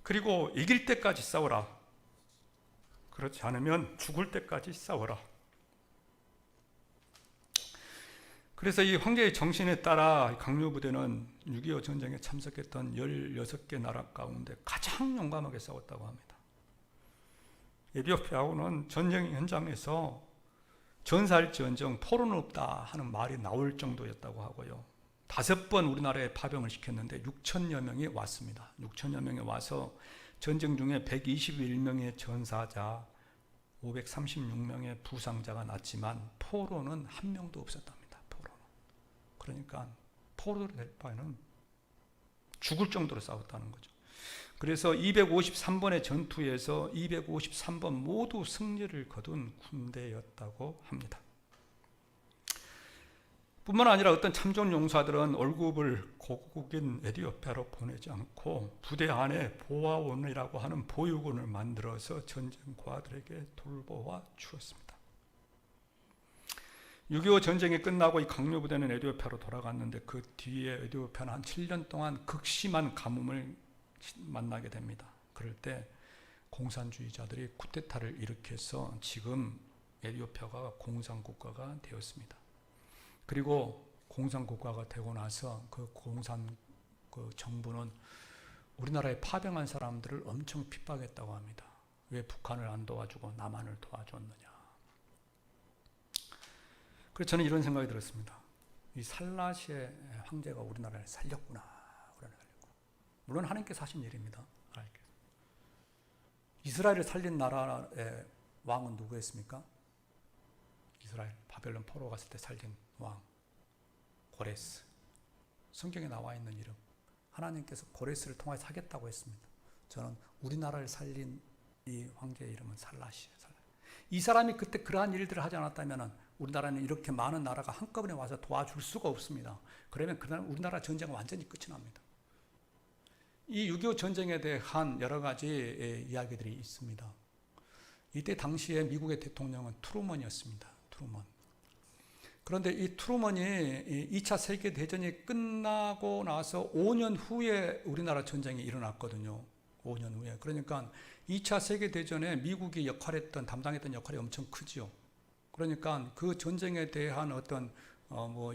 그리고 이길 때까지 싸워라. 그렇지 않으면 죽을 때까지 싸워라. 그래서 이 황제의 정신에 따라 강류 부대는 6.25 전쟁에 참석했던 16개 나라 가운데 가장 용감하게 싸웠다고 합니다. 에티오피아군은 전쟁 현장에서 전사할지언정 포로는 없다 하는 말이 나올 정도였다고 하고요. 5번 우리나라에 파병을 시켰는데 6천여 명이 왔습니다. 6천여 명이 와서 전쟁 중에 121명의 전사자, 536명의 부상자가 났지만 포로는 한 명도 없었답니다. 포로는. 그러니까 포로를 될 바에는 죽을 정도로 싸웠다는 거죠. 그래서 253번의 전투에서 253번 모두 승리를 거둔 군대였다고 합니다. 뿐만 아니라 어떤 참전 용사들은 월급을 고국인 에티오피아로 보내지 않고 부대 안에 보아원이라고 하는 보육원을 만들어서 전쟁과들에게 돌보아 주었습니다. 6.25 전쟁이 끝나고 이 강요부대는 에티오피아로 돌아갔는데 그 뒤에 에티오피아는 한 7년 동안 극심한 가뭄을 만나게 됩니다. 그럴 때 공산주의자들이 쿠데타를 일으켜서 지금 에티오피아가 공산국가가 되었습니다. 그리고 공산국가가 되고 나서 그 정부는 우리나라에 파병한 사람들을 엄청 핍박했다고 합니다. 왜 북한을 안 도와주고 남한을 도와줬느냐. 그래서 저는 이런 생각이 들었습니다. 이 살라시의 황제가 우리나라를 살렸구나. 물론 하나님께서 하신 일입니다. 이스라엘을 살린 나라의 왕은 누구였습니까? 이스라엘, 바벨론 포로 갔을 때 살린 왕 고레스. 성경에 나와 있는 이름. 하나님께서 고레스를 통해서 하겠다고 했습니다. 저는 우리나라를 살린 이 황제의 이름은 살라시예요. 이 사람이 그때 그러한 일들을 하지 않았다면 우리나라는 이렇게 많은 나라가 한꺼번에 와서 도와줄 수가 없습니다. 그러면 우리나라 전쟁은 완전히 끝이 납니다. 이 6.25 전쟁에 대한 여러 가지 이야기들이 있습니다. 이때 당시에 미국의 대통령은 트루먼이었습니다. 트루먼. 그런데 이 트루먼이 2차 세계대전이 끝나고 나서 5년 후에 우리나라 전쟁이 일어났거든요. 5년 후에. 그러니까 2차 세계대전에 미국이 담당했던 역할이 엄청 크지요. 그러니까 그 전쟁에 대한 어떤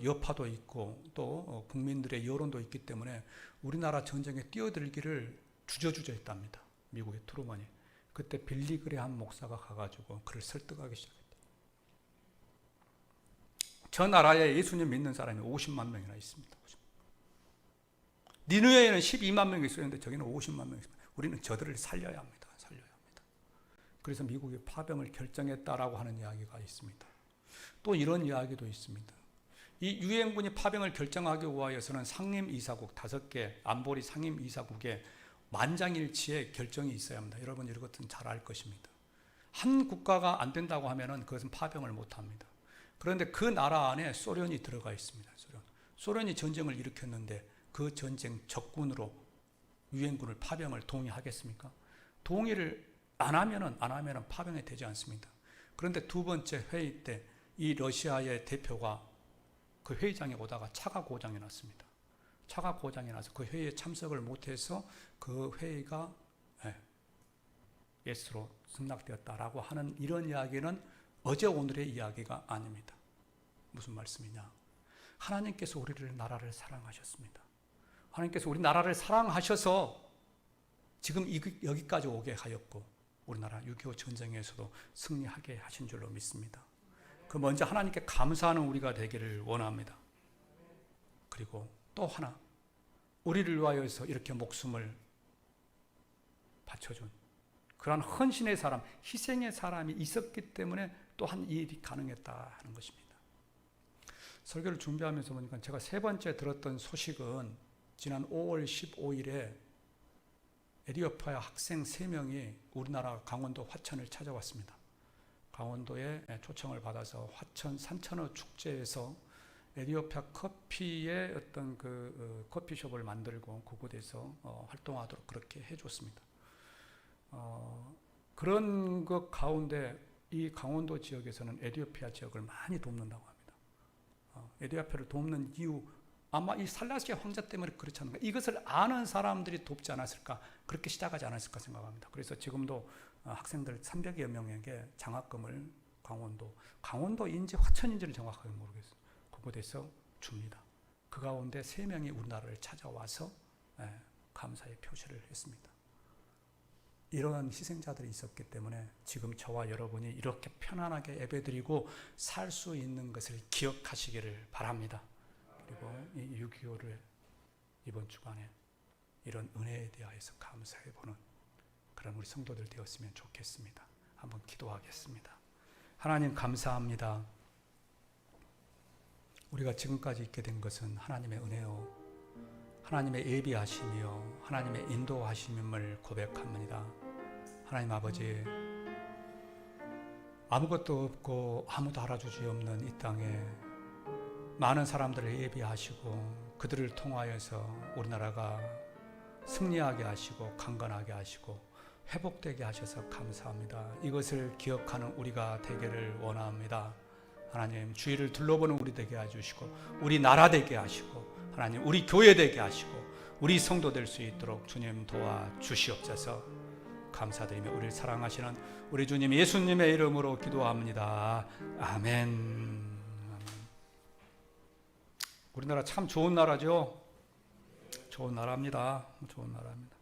여파도 있고 또 국민들의 여론도 있기 때문에 우리나라 전쟁에 뛰어들기를 주저주저 했답니다. 미국의 트루먼이. 그때 빌리 그레함 목사가 가가지고 그를 설득하기 시작했다. 저 나라에 예수님 믿는 사람이 50만 명이나 있습니다. 니느웨에는 12만 명이 있었는데 저기는 50만 명이 있습니다. 우리는 저들을 살려야 합니다. 살려야 합니다. 그래서 미국이 파병을 결정했다라고 하는 이야기가 있습니다. 또 이런 이야기도 있습니다. 이 유엔군이 파병을 결정하기 위하여서는 상임이사국 5개 안보리 상임이사국에 만장일치의 결정이 있어야 합니다. 여러분 이것은 잘 알 것입니다. 한 국가가 안 된다고 하면은 그것은 파병을 못 합니다. 그런데 그 나라 안에 소련이 들어가 있습니다. 소련이 전쟁을 일으켰는데 그 전쟁 적군으로 유엔군을 파병을 동의하겠습니까? 동의를 안 하면은 파병이 되지 않습니다. 그런데 두 번째 회의 때 이 러시아의 대표가 그 회의장에 오다가 차가 고장이 났습니다. 차가 고장이 나서 그 회의에 참석을 못해서 그 회의가 예스로 승낙되었다라고 하는 이런 이야기는 어제 오늘의 이야기가 아닙니다. 무슨 말씀이냐? 하나님께서 우리를 나라를 사랑하셨습니다. 하나님께서 우리 나라를 사랑하셔서 지금 여기까지 오게 하였고 우리나라 6.25 전쟁에서도 승리하게 하신 줄로 믿습니다. 그 먼저 하나님께 감사하는 우리가 되기를 원합니다. 그리고 또 하나 우리를 위하여서 이렇게 목숨을 바쳐준 그러한 헌신의 사람, 희생의 사람이 있었기 때문에 또한 이 일이 가능했다 하는 것입니다. 설교를 준비하면서 보니까 제가 세 번째 들었던 소식은 지난 5월 15일에 에티오피아 학생 3명이 우리나라 강원도 화천을 찾아왔습니다. 강원도에 초청을 받아서 화천 산천어 축제에서 에티오피아 커피의 어떤 그 커피숍을 만들고 그곳에서 활동하도록 그렇게 해줬습니다. 그런 것 가운데 이 강원도 지역에서는 에티오피아 지역을 많이 돕는다고 합니다. 에티오피아를 돕는 이유 아마 이 살라시아 황제 때문에 그렇지 않은가. 이것을 아는 사람들이 돕지 않았을까. 그렇게 시작하지 않았을까 생각합니다. 그래서 지금도 학생들 300여 명에게 장학금을 강원도인지 화천인지는 정확하게 모르겠어요. 그곳에서 줍니다. 그 가운데 3명이 우리나라를 찾아와서 감사의 표시를 했습니다. 이런 희생자들이 있었기 때문에 지금 저와 여러분이 이렇게 편안하게 예배드리고 살 수 있는 것을 기억하시기를 바랍니다. 그리고 이 6.25를 이번 주간에 이런 은혜에 대하여서 감사해 보는 그런 우리 성도들 되었으면 좋겠습니다. 한번 기도하겠습니다. 하나님 감사합니다. 우리가 지금까지 있게 된 것은 하나님의 은혜요, 하나님의 예비하심이요, 하나님의 인도하심임을 고백합니다. 하나님 아버지, 아무것도 없고 아무도 알아주지 없는 이 땅에 많은 사람들을 예비하시고 그들을 통하여서 우리나라가 승리하게 하시고 강건하게 하시고 회복되게 하셔서 감사합니다. 이것을 기억하는 우리가 되기를 원합니다. 하나님, 주의를 둘러보는 우리 되게 해주시고 우리 나라 되게 하시고 하나님, 우리 교회 되게 하시고 우리 성도 될 수 있도록 주님 도와주시옵소서. 감사드리며 우리를 사랑하시는 우리 주님 예수님의 이름으로 기도합니다. 아멘. 우리나라 참 좋은 나라죠. 좋은 나라입니다. 좋은 나라입니다.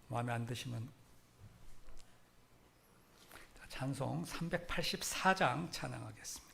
마음에 안 드시면 찬송 384장 찬양하겠습니다.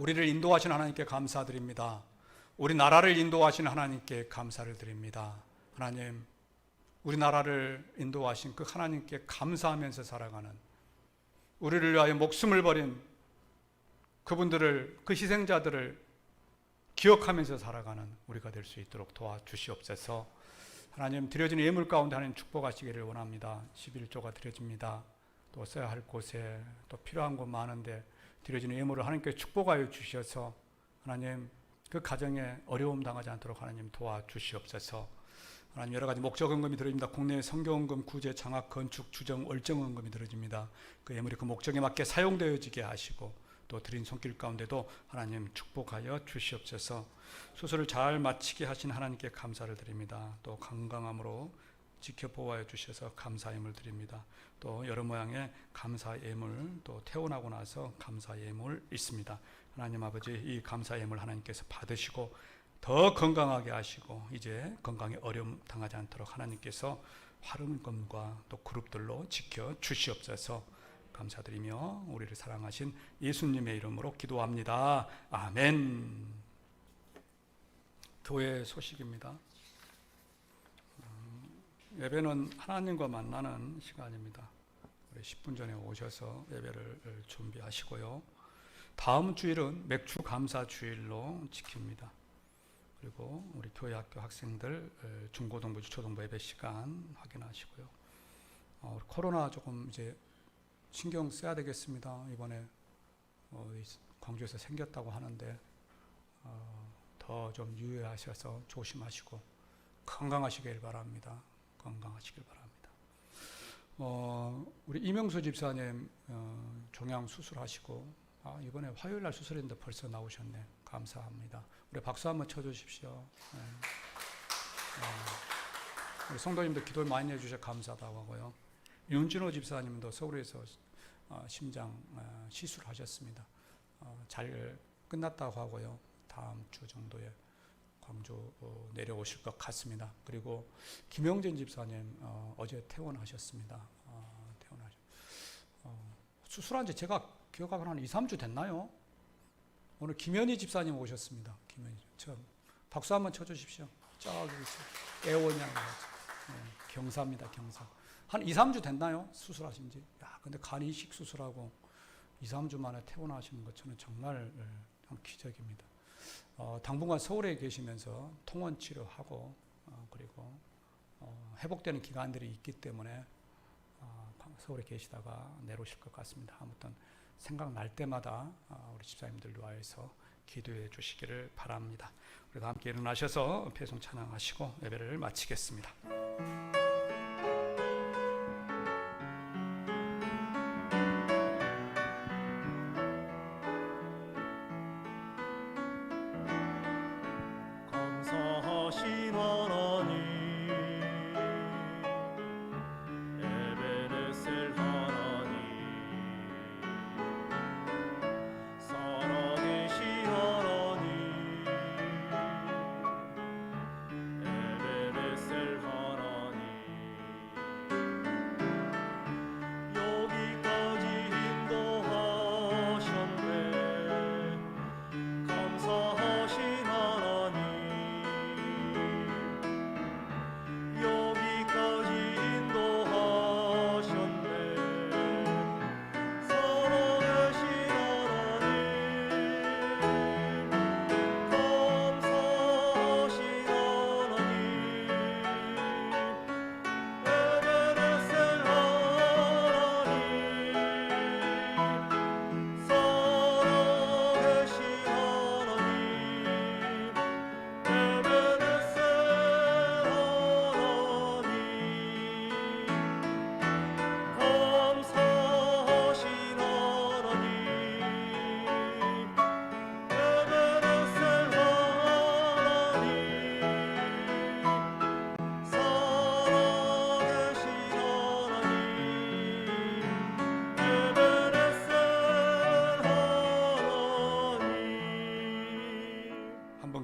우리를 인도하신 하나님께 감사드립니다. 우리 나라를 인도하신 하나님께 감사를 드립니다. 하나님, 우리나라를 인도하신 그 하나님께 감사하면서 살아가는, 우리를 위하여 목숨을 버린 그분들을, 그 희생자들을 기억하면서 살아가는 우리가 될 수 있도록 도와주시옵소서. 하나님, 드려지는 예물 가운데 하나님 축복하시기를 원합니다. 11조가 드려집니다. 또 써야 할 곳에 또 필요한 곳 많은데 드려지는 예물을 하나님께 축복하여 주셔서 하나님, 그 가정에 어려움 당하지 않도록 하나님 도와주시옵소서. 하나님, 여러 가지 목적 헌금이 들어집니다. 국내 선교 헌금, 구제, 장학, 건축, 주정, 월정 헌금이 들어집니다. 그 예물이 그 목적에 맞게 사용되어지게 하시고 또 드린 손길 가운데도 하나님 축복하여 주시옵소서. 수술을 잘 마치게 하신 하나님께 감사를 드립니다. 또 건강함으로 지켜보호해 주셔서 감사의 예물 드립니다. 또 여러 모양의 감사 예물, 또 태어나고 나서 감사 예물 있습니다. 하나님 아버지, 이 감사 예물 하나님께서 받으시고 더 건강하게 하시고 이제 건강에 어려움 당하지 않도록 하나님께서 화름금과 또 그룹들로 지켜 주시옵소서. 감사드리며 우리를 사랑하신 예수님의 이름으로 기도합니다. 아멘. 교회 소식입니다. 예배는 하나님과 만나는 시간입니다. 우리 10분 전에 오셔서 예배를 준비하시고요. 다음 주일은 맥주 감사 주일로 지킵니다. 그리고 우리 교회 학교 학생들 중고등부, 초등부 예배 시간 확인하시고요. 코로나 조금 이제 신경 써야 되겠습니다. 이번에 광주에서 생겼다고 하는데 더 좀 유의하셔서 조심하시고 건강하시길 바랍니다. 건강하시길 바랍니다. 우리 이명수 집사님 종양 수술하시고 이번에 화요일 날 수술했는데 벌써 나오셨네. 감사합니다. 우리 박수 한번 쳐주십시오. 네. 우리 성도님들 기도 많이 해주셔서 감사하다고 하고요. 윤진호 집사님도 서울에서 심장 시술하셨습니다. 잘 끝났다고 하고요. 다음 주 정도에 광주 내려오실 것 같습니다. 그리고 김영진 집사님 어제 퇴원하셨습니다. 수술한 지 제가 기억하기로 한 2, 3주 됐나요? 오늘 김현희 집사님 오셨습니다. 김현희 처음 박수 한번 쳐주십시오. 저기 애원양 경사입니다. 경사. 한 2, 3주 됐나요? 수술하신 지. 야, 근데 간 이식 수술하고 2, 3주 만에 퇴원하시는 것 저는 정말 기적입니다. 당분간 서울에 계시면서 통원 치료하고 그리고 회복되는 기간들이 있기 때문에 서울에 계시다가 내려오실 것 같습니다. 아무튼 생각날 때마다 우리 집사님들 위하여서 기도해 주시기를 바랍니다. 우리가 함께 일어나셔서 배송 찬양하시고 예배를 마치겠습니다.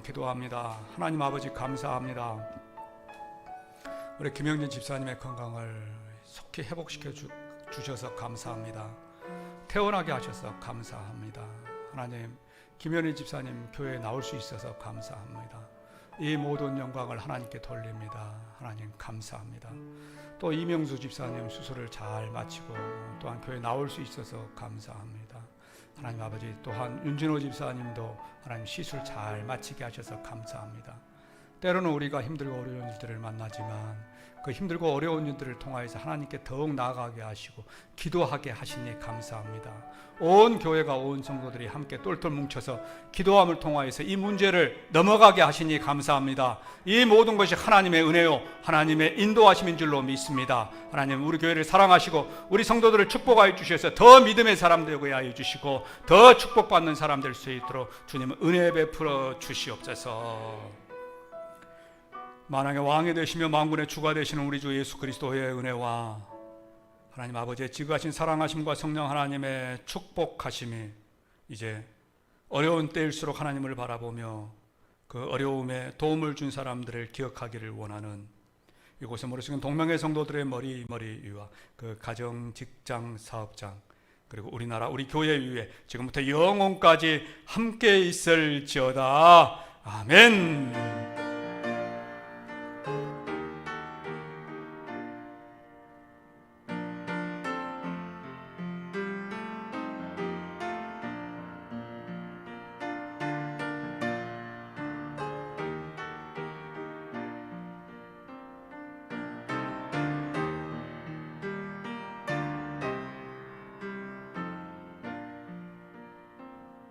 기도합니다. 하나님 아버지 감사합니다. 우리 김영진 집사님의 건강을 속히 회복시켜 주셔서 감사합니다. 태어나게 하셔서 감사합니다. 하나님, 김현희 집사님 교회에 나올 수 있어서 감사합니다. 이 모든 영광을 하나님께 돌립니다. 하나님 감사합니다. 또 이명수 집사님 수술을 잘 마치고 또한 교회에 나올 수 있어서 감사합니다. 하나님 아버지, 또한 윤진호 집사님도 하나님 시술 잘 마치게 하셔서 감사합니다. 때로는 우리가 힘들고 어려운 일들을 만나지만 그 힘들고 어려운 일들을 통하여서 하나님께 더욱 나아가게 하시고 기도하게 하시니 감사합니다. 온 교회가, 온 성도들이 함께 똘똘 뭉쳐서 기도함을 통하여서 이 문제를 넘어가게 하시니 감사합니다. 이 모든 것이 하나님의 은혜요, 하나님의 인도하심인 줄로 믿습니다. 하나님, 우리 교회를 사랑하시고 우리 성도들을 축복하여 주셔서 더 믿음의 사람 되게 하여 주시고 더 축복받는 사람 될 수 있도록 주님 은혜 베풀어 주시옵소서. 만왕의 왕이 되시며 만군의 주가 되시는 우리 주 예수 그리스도의 은혜와 하나님 아버지의 지극하신 사랑하심과 성령 하나님의 축복하심이 이제 어려운 때일수록 하나님을 바라보며 그 어려움에 도움을 준 사람들을 기억하기를 원하는 이곳에 모르시는 동명의 성도들의 머리 위와 그 가정, 직장, 사업장 그리고 우리나라 우리 교회 위에 지금부터 영원까지 함께 있을지어다. 아멘.